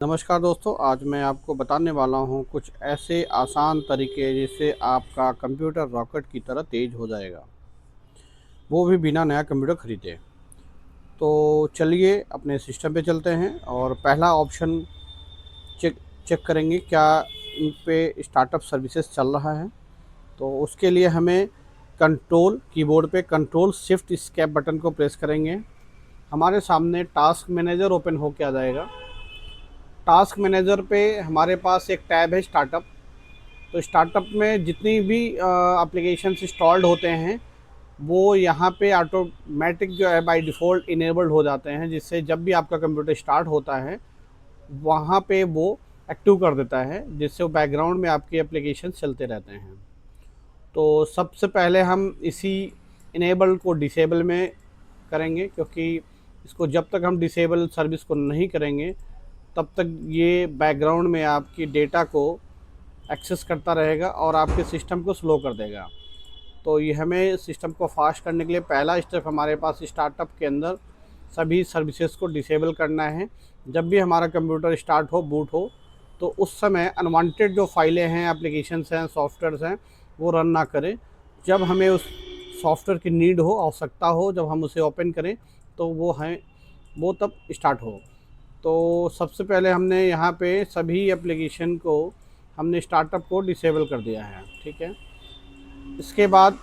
नमस्कार दोस्तों, आज मैं आपको बताने वाला हूं कुछ ऐसे आसान तरीके जिससे आपका कंप्यूटर रॉकेट की तरह तेज़ हो जाएगा, वो भी बिना नया कंप्यूटर ख़रीदे। तो चलिए अपने सिस्टम पे चलते हैं और पहला ऑप्शन चेक चेक करेंगे क्या इन पे स्टार्टअप सर्विसेज चल रहा है। तो उसके लिए हमें कंट्रोल कीबोर्ड पे कंट्रोल शिफ्ट एस्केप बटन को प्रेस करेंगे। हमारे सामने टास्क मैनेजर ओपन होके आ जाएगा। टास्क मैनेजर पे हमारे पास एक टैब है स्टार्टअप। तो स्टार्टअप में जितनी भी एप्लीकेशंस इंस्टॉल्ड होते हैं वो यहाँ पे ऑटोमेटिक जो है बाय डिफ़ॉल्ट इनेबल्ड हो जाते हैं, जिससे जब भी आपका कंप्यूटर स्टार्ट होता है वहाँ पे वो एक्टिव कर देता है, जिससे वो बैकग्राउंड में आपके एप्लीकेशन चलते रहते हैं। तो सबसे पहले हम इसी इनेबल को डिसेबल में करेंगे, क्योंकि इसको जब तक हम डिसेबल सर्विस को नहीं करेंगे तब तक ये बैकग्राउंड में आपकी डेटा को एक्सेस करता रहेगा और आपके सिस्टम को स्लो कर देगा। तो ये हमें सिस्टम को फास्ट करने के लिए पहला स्टेप हमारे पास स्टार्टअप के अंदर सभी सर्विसेज को डिसेबल करना है। जब भी हमारा कंप्यूटर स्टार्ट हो, बूट हो, तो उस समय अनवांटेड जो फाइलें हैं, एप्लीकेशंस हैं, सॉफ्टवेयर्स हैं, वो रन ना करें। जब हमें उस सॉफ्टवेयर की नीड हो, आवश्यकता हो, जब हम उसे ओपन करें तो वो तब स्टार्ट हो। तो सबसे पहले हमने यहाँ पे सभी एप्लीकेशन को हमने स्टार्टअप को डिसेबल कर दिया है, ठीक है। इसके बाद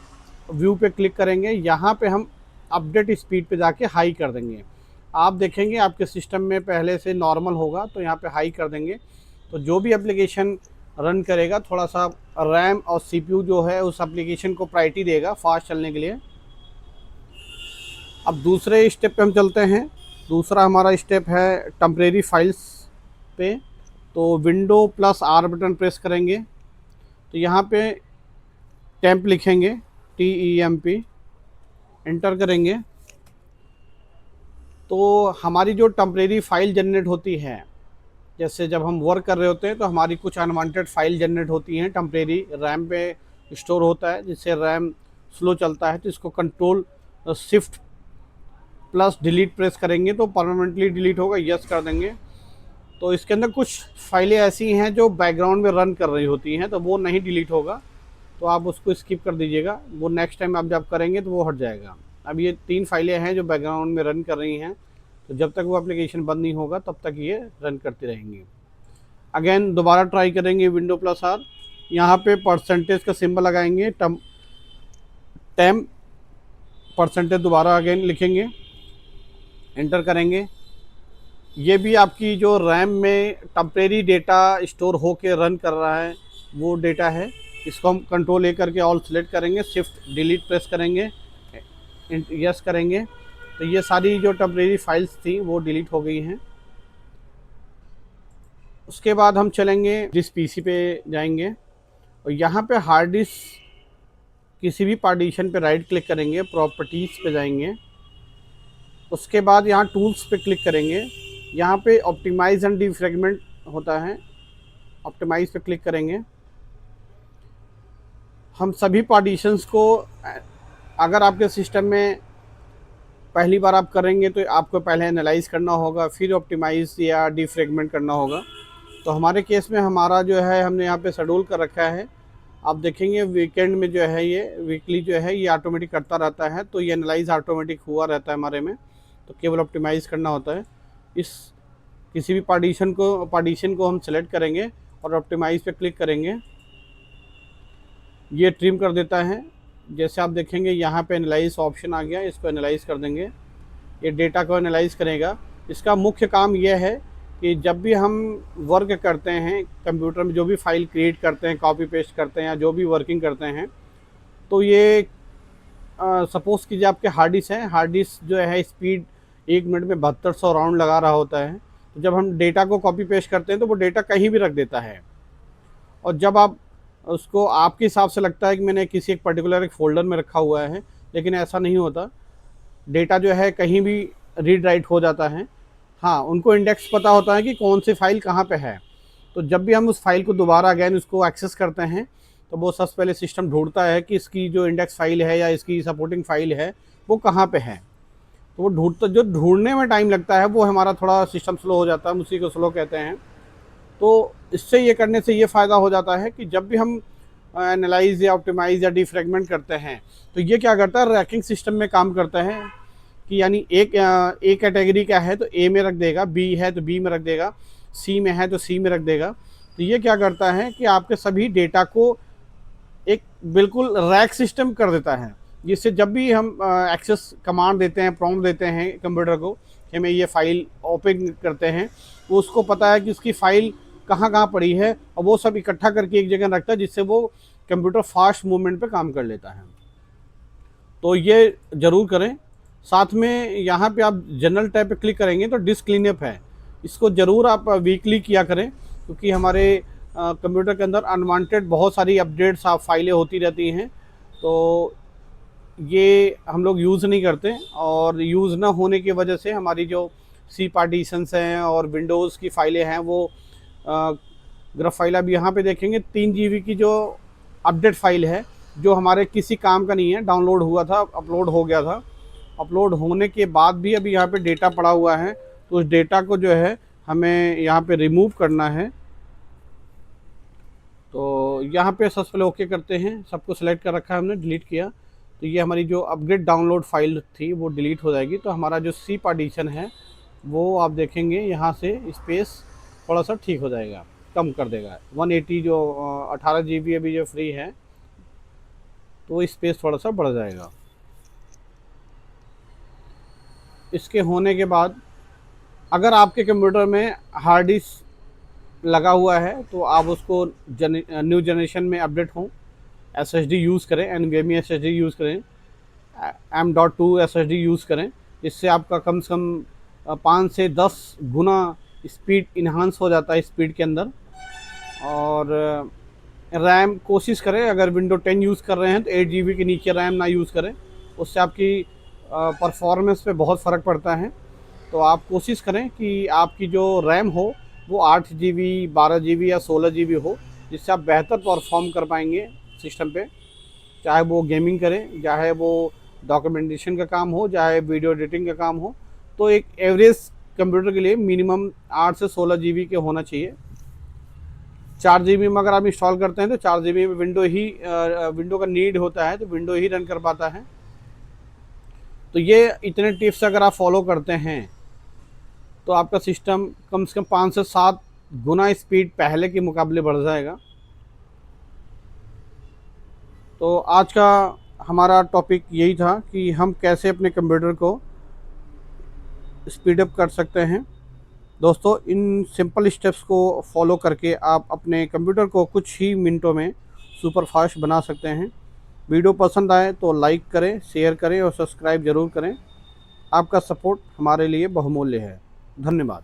व्यू पे क्लिक करेंगे। यहाँ पे हम अपडेट स्पीड पे जाके हाई कर देंगे। आप देखेंगे आपके सिस्टम में पहले से नॉर्मल होगा, तो यहाँ पे हाई कर देंगे। तो जो भी एप्लीकेशन रन करेगा थोड़ा सा रैम और सीपीयू जो है उस एप्लीकेशन को प्रायोरिटी देगा फास्ट चलने के लिए। अब दूसरे स्टेप पे हम चलते हैं। दूसरा हमारा स्टेप है टेम्परेरी फाइल्स पे। तो window plus are button press करेंगे तो यहाँ पे टेम्प लिखेंगे, TEMP, एंटर करेंगे तो हमारी जो टेम्परेरी फाइल जनरेट होती है, जैसे जब हम वर्क कर रहे होते हैं तो हमारी कुछ अनवांटेड फाइल जनरेट होती हैं, टेम्परेरी रैम पे स्टोर होता है, जिससे रैम स्लो चलता है। तो इसको control shift plus delete press करेंगे तो परमानेंटली डिलीट होगा, यस कर देंगे। तो इसके अंदर कुछ फाइलें ऐसी हैं जो बैकग्राउंड में रन कर रही होती हैं, तो वो नहीं डिलीट होगा, तो आप उसको स्किप कर दीजिएगा। वो नेक्स्ट टाइम आप जब करेंगे तो वो हट जाएगा। अब ये 3 फाइलें हैं जो बैकग्राउंड में रन कर रही हैं, तो जब तक वो एप्लीकेशन बंद नहीं होगा तब तक ये रन करती रहेंगी। अगेन दोबारा ट्राई करेंगे विंडो प्लस आर। यहाँ पे परसेंटेज का सिंबल लगाएंगे, टेम परसेंटेज दोबारा अगेन लिखेंगे, एंटर करेंगे। ये भी आपकी जो रैम में टेम्परेरी डेटा स्टोर होके रन कर रहा है वो डेटा है। इसको हम कंट्रोल ए करके ऑल सेलेक्ट करेंगे, शिफ्ट डिलीट प्रेस करेंगे, यस करेंगे। तो ये सारी जो टेम्परेरी फाइल्स थी वो डिलीट हो गई हैं। उसके बाद हम चलेंगे जिस पीसी पे जाएंगे और यहाँ पे हार्ड डिस्क किसी भी पार्टीशन पे राइट क्लिक करेंगे, प्रॉपर्टीज़ पे जाएंगे। उसके बाद यहाँ टूल्स पे क्लिक करेंगे। यहाँ पे ऑप्टिमाइज एंड डिफ्रैगमेंट होता है, ऑप्टिमाइज पे क्लिक करेंगे। हम सभी पार्टीशंस को, अगर आपके सिस्टम में पहली बार आप करेंगे तो आपको पहले एनालाइज करना होगा, फिर ऑप्टिमाइज या डिफ्रैगमेंट करना होगा। तो हमारे केस में हमारा जो है हमने यहाँ पे शेड्यूल कर रखा है। आप देखेंगे वीकेंड में जो है ये वीकली जो है ये ऑटोमेटिक करता रहता है, तो ये एनालाइज ऑटोमेटिक हुआ रहता है हमारे में, तो केवल ऑप्टिमाइज़ करना होता है। इस किसी भी पार्टीशन को हम सेलेक्ट करेंगे और ऑप्टिमाइज़ पे क्लिक करेंगे, ये ट्रिम कर देता है। जैसे आप देखेंगे यहाँ पे एनालाइज ऑप्शन आ गया, इसको एनालाइज कर देंगे, ये डेटा को एनालाइज करेगा। इसका मुख्य काम यह है कि जब भी हम वर्क करते हैं कंप्यूटर में, जो भी फाइल क्रिएट करते हैं, कॉपी पेस्ट करते हैं या जो भी वर्किंग करते हैं, तो ये सपोज़ कीजिए आपके हार्ड डिस्क है, हार्ड डिस्क जो है स्पीड 1 मिनट में 7200 राउंड लगा रहा होता है। तो जब हम डेटा को कॉपी पेस्ट करते हैं तो वो डेटा कहीं भी रख देता है, और जब आप उसको आपके हिसाब से लगता है कि मैंने किसी एक पर्टिकुलर एक फ़ोल्डर में रखा हुआ है, लेकिन ऐसा नहीं होता। डेटा जो है कहीं भी रीड राइट हो जाता है। हाँ, उनको इंडेक्स पता होता है कि कौन सी फ़ाइल कहाँ पे है। तो जब भी हम उस फाइल को दोबारा अगेन उसको एक्सेस करते हैं तो वो सबसे पहले सिस्टम ढूंढता है कि इसकी जो इंडेक्स फाइल है या इसकी सपोर्टिंग फाइल है वो कहाँ पे है। तो वो जो ढूंढने में टाइम लगता है वो हमारा थोड़ा सिस्टम स्लो हो जाता है, उसी को स्लो कहते हैं। तो इससे ये करने से ये फ़ायदा हो जाता है कि जब भी हम एनालाइज या ऑप्टिमाइज़ या डिफ्रैगमेंट करते हैं तो ये क्या करता है, रैंकिंग सिस्टम में काम करता है कि यानी एक ए कैटेगरी का है तो ए में रख देगा, बी है तो बी में रख देगा, सी में है तो सी में रख देगा। तो ये क्या करता है कि आपके सभी डेटा को एक बिल्कुल रैक सिस्टम कर देता है, जिससे जब भी हम एक्सेस कमांड देते हैं, प्रॉम्प्ट देते हैं कंप्यूटर को कि हमें ये फ़ाइल ओपन करते हैं, वो उसको पता है कि उसकी फ़ाइल कहाँ कहाँ पड़ी है और वो सब इकट्ठा करके एक जगह रखता है, जिससे वो कंप्यूटर फास्ट मूवमेंट पे काम कर लेता है। तो ये ज़रूर करें। साथ में यहाँ पे आप जनरल टैब पे क्लिक करेंगे तो डिस्क क्लीनअप है, इसको ज़रूर आप वीकली किया करें, क्योंकि हमारे कंप्यूटर के अंदर अनवांटेड बहुत सारी अपडेट्स आप फाइलें होती रहती हैं। तो ये हम लोग यूज़ नहीं करते, और यूज़ ना होने की वजह से हमारी जो सी पार्टीशंस हैं और विंडोज़ की फ़ाइलें हैं वो ग्राफ फाइल अब यहाँ पे देखेंगे 3 GB की जो अपडेट फ़ाइल है, जो हमारे किसी काम का नहीं है, डाउनलोड हुआ था, अपलोड हो गया था। अपलोड होने के बाद भी अभी यहाँ पे डेटा पड़ा हुआ है, तो उस डेटा को जो है हमें यहाँ पे रिमूव करना है। तो यहाँ पे सबसे पहले ओके करते हैं, सबको सिलेक्ट कर रखा है हमने, डिलीट किया, तो ये हमारी जो अपग्रेड डाउनलोड फाइल थी वो डिलीट हो जाएगी। तो हमारा जो सी पार्टीशन है वो आप देखेंगे यहाँ से स्पेस थोड़ा सा ठीक हो जाएगा, कम कर देगा। 180 जो 18 GB अभी जो फ्री है तो स्पेस थोड़ा सा बढ़ जाएगा। इसके होने के बाद अगर आपके कंप्यूटर में हार्ड डिस्क लगा हुआ है तो आप उसको न्यू जनरेशन में अपडेट हों, SSD यूज़ करें, NVMe SSD यूज़ करें, M.2 SSD यूज़ करें, जिससे आपका कम से कम 5 से 10 गुना स्पीड इन्हांस हो जाता है स्पीड के अंदर। और रैम कोशिश करें, अगर विंडो 10 यूज़ कर रहे हैं तो 8 GB के नीचे रैम ना यूज़ करें, उससे आपकी परफॉर्मेंस पे बहुत फ़र्क पड़ता है। तो आप कोशिश करें कि आपकी जो रैम हो वो 8 GB, 12 GB या 16 GB हो, जिससे आप बेहतर परफॉर्म कर पाएंगे सिस्टम पे, चाहे वो गेमिंग करें, चाहे वो डॉक्यूमेंटेशन का काम हो, चाहे वीडियो एडिटिंग का काम हो। तो एक एवरेज कंप्यूटर के लिए मिनिमम 8 से 16 GB के होना चाहिए। 4 GB में अगर आप इंस्टॉल करते हैं तो 4 GB में विंडो का नीड होता है, तो विंडो ही रन कर पाता है। तो ये इतने टिप्स अगर आप फॉलो करते हैं तो आपका सिस्टम कम से कम 5 से 7 गुना स्पीड पहले के मुकाबले बढ़ जाएगा। तो आज का हमारा टॉपिक यही था कि हम कैसे अपने कंप्यूटर को स्पीड अप कर सकते हैं। दोस्तों, इन सिंपल स्टेप्स को फॉलो करके आप अपने कंप्यूटर को कुछ ही मिनटों में सुपर फास्ट बना सकते हैं। वीडियो पसंद आए तो लाइक करें, शेयर करें और सब्सक्राइब ज़रूर करें। आपका सपोर्ट हमारे लिए बहुमूल्य है। धन्यवाद।